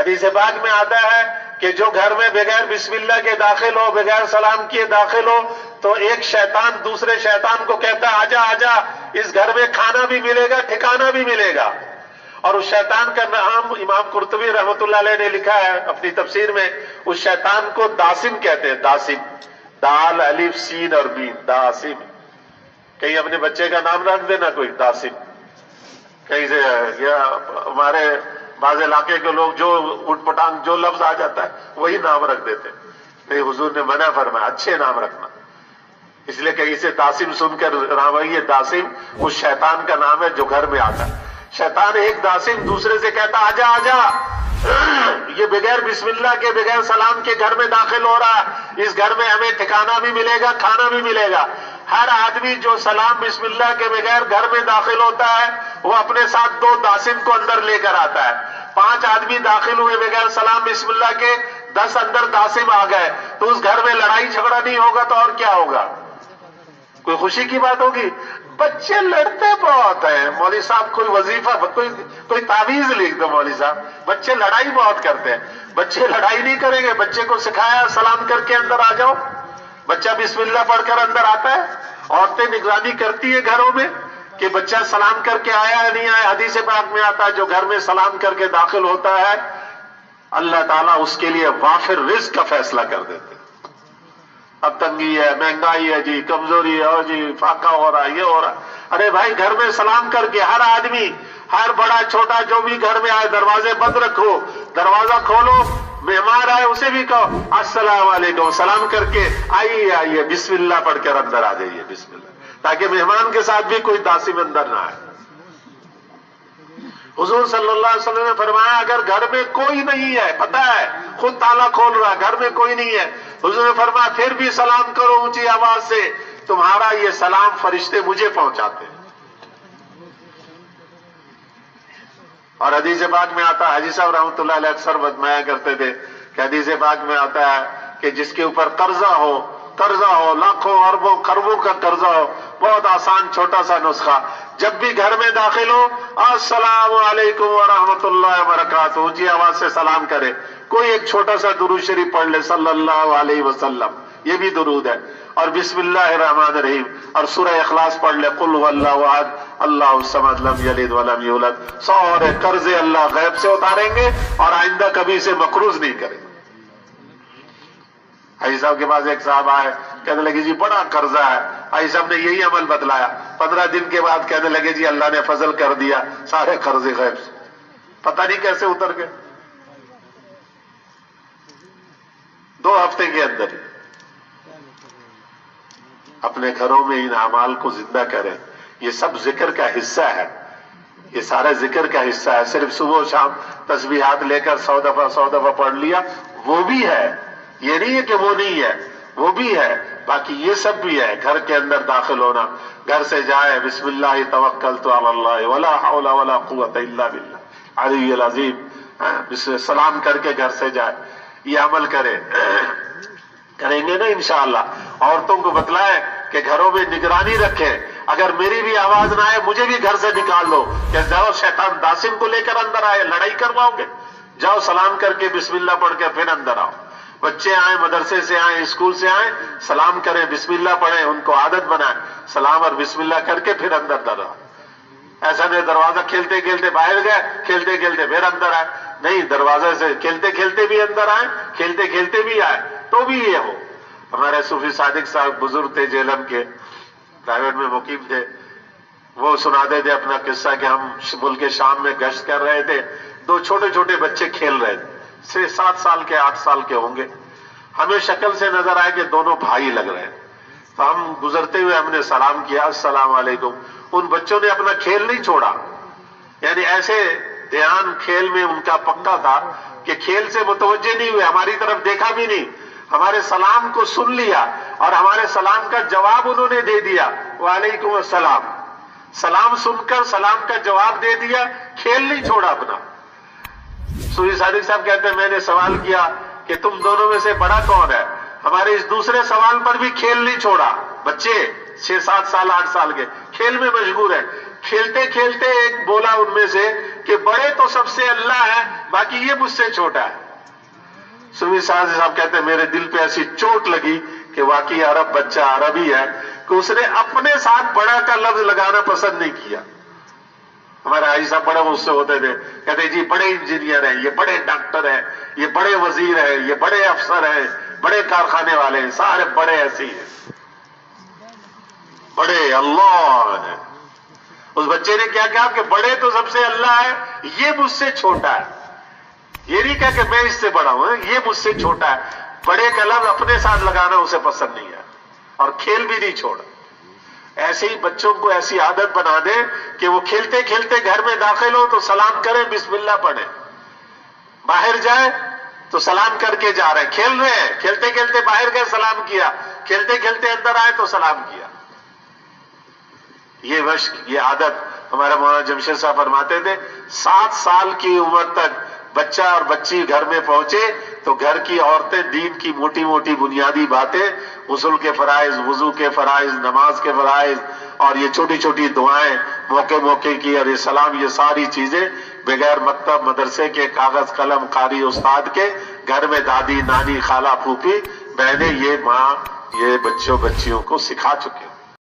حدیث پاک میں آتا ہے کہ جو گھر میں بغیر بسم اللہ کے داخل ہو، بغیر سلام کیے داخل ہو، تو ایک شیطان دوسرے شیطان کو کہتا ہے آجا آجا، اس گھر میں کھانا بھی ملے گا، ٹھکانہ بھی ملے گا۔ اور اس شیطان کا نام امام قرطبی رحمۃ اللہ علیہ نے لکھا ہے اپنی تفسیر میں، اس شیطان کو داسم کہتے ہیں، داسم، دال الف سین اور میم، داسم۔ کہیں اپنے بچے کا نام رکھ دینا کوئی داسم، کہیں سے یا ہمارے بعض علاقے کے لوگ جو اٹھ پٹانگ جو لفظ آ جاتا ہے وہی نام رکھ دیتے ہیں۔ نہیں، حضور نے منع فرمایا اچھے نام رکھنا، اس لیے کہیں سے داسم سن کر یہ داسم اس شیطان کا نام ہے جو گھر میں آتا ہے۔ شیطان ایک داسم دوسرے سے کہتا آجا آجا، یہ بغیر بسم اللہ کے بغیر سلام کے گھر میں داخل ہو رہا ہے، اس گھر میں ہمیں ٹھکانہ بھی ملے گا، کھانا بھی ملے گا۔ ہر آدمی جو سلام بسم اللہ کے بغیر گھر میں داخل ہوتا ہے وہ اپنے ساتھ 2 داسم کو اندر لے کر آتا ہے۔ 5 آدمی داخل ہوئے بغیر سلام بسم اللہ کے، 10 اندر داسم آ گئے، تو اس گھر میں لڑائی جھگڑا نہیں ہوگا تو اور کیا ہوگا؟ کوئی خوشی کی بات ہوگی؟ بچے لڑتے بہت ہیں مولوی صاحب، کوئی وظیفہ کوئی تعویذ لکھ دو مولوی صاحب، بچے لڑائی بہت کرتے ہیں۔ بچے لڑائی نہیں کریں گے، بچے کو سکھایا سلام کر کے اندر آ جاؤ، بچہ بسم اللہ پڑھ کر اندر آتا ہے۔ عورتیں نگرانی کرتی ہے گھروں میں کہ بچہ سلام کر کے آیا ہے نہیں آیا۔ حدیث پاک میں آتا ہے جو گھر میں سلام کر کے داخل ہوتا ہے اللہ تعالیٰ اس کے لیے وافر رزق کا فیصلہ کر دیتے۔ اب تنگی ہے، مہنگائی ہے جی، کمزوری ہے، اور جی فاقہ ہو رہا ہے، یہ ہو رہا ہے۔ ارے بھائی گھر میں سلام کر کے ہر آدمی، ہر بڑا چھوٹا جو بھی گھر میں آئے دروازے بند رکھو، دروازہ کھولو، مہمان آئے اسے بھی کہو السلام علیکم، سلام کر کے آئیے آئیے، بسم اللہ پڑھ کر اندر آ جائیے، بسم اللہ، تاکہ مہمان کے ساتھ بھی کوئی داسم اندر نہ آئے۔ حضور صلی اللہ علیہ وسلم نے فرمایا اگر گھر میں کوئی نہیں ہے، پتہ ہے خود تالا کھول رہا، گھر میں کوئی نہیں ہے، حضور نے فرمایا پھر بھی سلام کرو اونچی آواز سے، تمہارا یہ سلام فرشتے مجھے پہنچاتے ہیں۔ اور حدیث پاک میں آتا ہے، حاجی صاحب رحمۃ اللہ علیہ اکثر بتمایا کرتے تھے کہ حدیث پاک میں آتا ہے کہ جس کے اوپر قرضہ ہو لاکھوں اربوں خربوں کا قرضہ ہو، بہت آسان چھوٹا سا نسخہ، جب بھی گھر میں داخل ہو السلام علیکم ورحمۃ اللہ وبرکاتہ، اونچی آواز سے سلام کرے، کوئی ایک چھوٹا سا درود شریف پڑھ لے صلی اللہ علیہ وسلم، یہ بھی درود ہے، اور بسم اللہ الرحمن الرحیم، اور سورہ اخلاص پڑھ لے، قل هو اللہ احد اللہ الصمد لم یلد ولم یولد، سارے قرضے اللہ غیب سے اتاریں گے اور آئندہ کبھی سے مقروض نہیں کریں گے۔ حاجی صاحب کے پاس ایک صاحب آئے، کہنے لگے جی بڑا قرضہ ہے، حاجی صاحب نے یہی عمل بتلایا، 15 دن کے بعد کہنے لگے جی اللہ نے فضل کر دیا، سارے قرضے غیب سے، پتہ نہیں کیسے اتر گئے، 2 ہفتے کے اندر ہی۔ اپنے گھروں میں ان اعمال کو زندہ کریں، یہ سب ذکر کا حصہ ہے، یہ سارا ذکر کا حصہ ہے، صرف صبح و شام تسبیحات لے کر 100 دفعہ پڑھ لیا وہ بھی ہے، یہ نہیں ہے کہ وہ نہیں ہے، وہ بھی ہے، باقی یہ سب بھی ہے۔ گھر کے اندر داخل ہونا، گھر سے جائے بسم اللہ توکلت علی اللہ ولا حول ولا قوت الا باللہ العلی العظیم، سلام کر کے گھر سے جائے، یہ عمل کریں گے نا انشاءاللہ۔ عورتوں کو بتلائیں کہ گھروں میں نگرانی رکھیں، اگر میری بھی آواز نہ آئے مجھے بھی گھر سے نکال دو، کہ جاؤ شیطان داسم کو لے کر اندر آئے، لڑائی کرواؤ گے، جاؤ سلام کر کے بسم اللہ پڑھ کے پھر اندر آؤ۔ بچے آئیں، مدرسے سے آئیں، اسکول سے آئیں، سلام کریں، بسم اللہ پڑھیں، ان کو عادت بنائیں، سلام اور بسم اللہ کر کے پھر اندر آؤ۔ ایسا نہیں دروازہ کھیلتے کھیلتے باہر گئے، کھیلتے کھیلتے پھر اندر آئے، نہیں، دروازے سے کھیلتے کھیلتے بھی اندر آئے، کھیلتے کھیلتے بھی آئے، تو بھی یہ ہو۔ ہمارے صوفی صادق صاحب بزرگ تھے جیلم کے، پرائیویٹ میں مقیم تھے، وہ سناتے تھے اپنا قصہ کہ ہم ملک شام میں گشت کر رہے تھے، 2 چھوٹے چھوٹے بچے کھیل رہے تھے، 7 سال کے 8 سال کے ہوں گے، ہمیں شکل سے نظر آئے کہ دونوں بھائی لگ رہے ہیں، تو ہم گزرتے ہوئے ہم نے سلام کیا السلام علیکم، ان بچوں نے اپنا کھیل نہیں چھوڑا، یعنی ایسے دھیان کھیل میں ان کا پکا تھا کہ کھیل سے متوجہ نہیں ہوئے، ہماری طرف دیکھا بھی نہیں، ہمارے سلام کو سن لیا اور ہمارے سلام کا جواب انہوں نے دے دیا، وعلیکم السلام، سلام سن کر سلام کا جواب دے دیا، کھیل نہیں چھوڑا اپنا۔ صوفی صادق صاحب کہتے ہیں میں نے سوال کیا کہ تم دونوں میں سے بڑا کون ہے، ہمارے اس دوسرے سوال پر بھی کھیل نہیں چھوڑا، بچے 6 7 سال 8 سال کے کھیل میں مشغول ہے، کھیلتے کھیلتے ایک بولا ان میں سے کہ بڑے تو سب سے اللہ ہے، باقی یہ مجھ سے چھوٹا ہے۔ سوی صاحب کہتے ہیں میرے دل پہ ایسی چوٹ لگی کہ واقعی عرب بچہ عربی ہے کہ اس نے اپنے ساتھ بڑا کا لفظ لگانا پسند نہیں کیا۔ ہمارے حاجی صاحب بڑے غصے ہوتے تھے، کہتے جی بڑے انجینئر ہیں، یہ بڑے ڈاکٹر ہیں، یہ بڑے وزیر ہیں، یہ بڑے افسر ہیں، بڑے کارخانے والے ہیں، سارے بڑے ایسے ہی ہیں، بڑے اللہ ہے۔ اس بچے نے کیا کہا کہ بڑے تو سب سے اللہ ہے، یہ مجھ سے چھوٹا ہے۔ یہ نہیں کہا کہ میں اس سے بڑا ہوں، یہ مجھ سے چھوٹا ہے۔ بڑے کا لفظ اپنے ساتھ لگانا اسے پسند نہیں ہے، اور کھیل بھی نہیں چھوڑا۔ ایسے ہی بچوں کو ایسی عادت بنا دے کہ وہ کھیلتے کھیلتے گھر میں داخل ہو تو سلام کریں، بسم اللہ پڑھیں، باہر جائے تو سلام کر کے جا رہے ہیں، کھیل رہے ہیں، کھیلتے کھیلتے باہر گئے سلام کیا، کھیلتے کھیلتے اندر آئے تو سلام کیا۔ یہ مشق، یہ عادت ہمارا مولانا جمشید صاحب فرماتے تھے 7 سال کی عمر تک بچہ اور بچی گھر میں پہنچے تو گھر کی عورتیں دین کی موٹی موٹی بنیادی باتیں، غسل کے فرائض، وضو کے فرائض، نماز کے فرائض، اور یہ چھوٹی چھوٹی دعائیں موقع موقع کی، اور یہ سلام، یہ ساری چیزیں بغیر مکتب مدرسے کے، کاغذ قلم قاری استاد کے، گھر میں دادی نانی خالہ پھوپھی بہنیں، یہ ماں یہ بچوں بچیوں کو سکھا چکے۔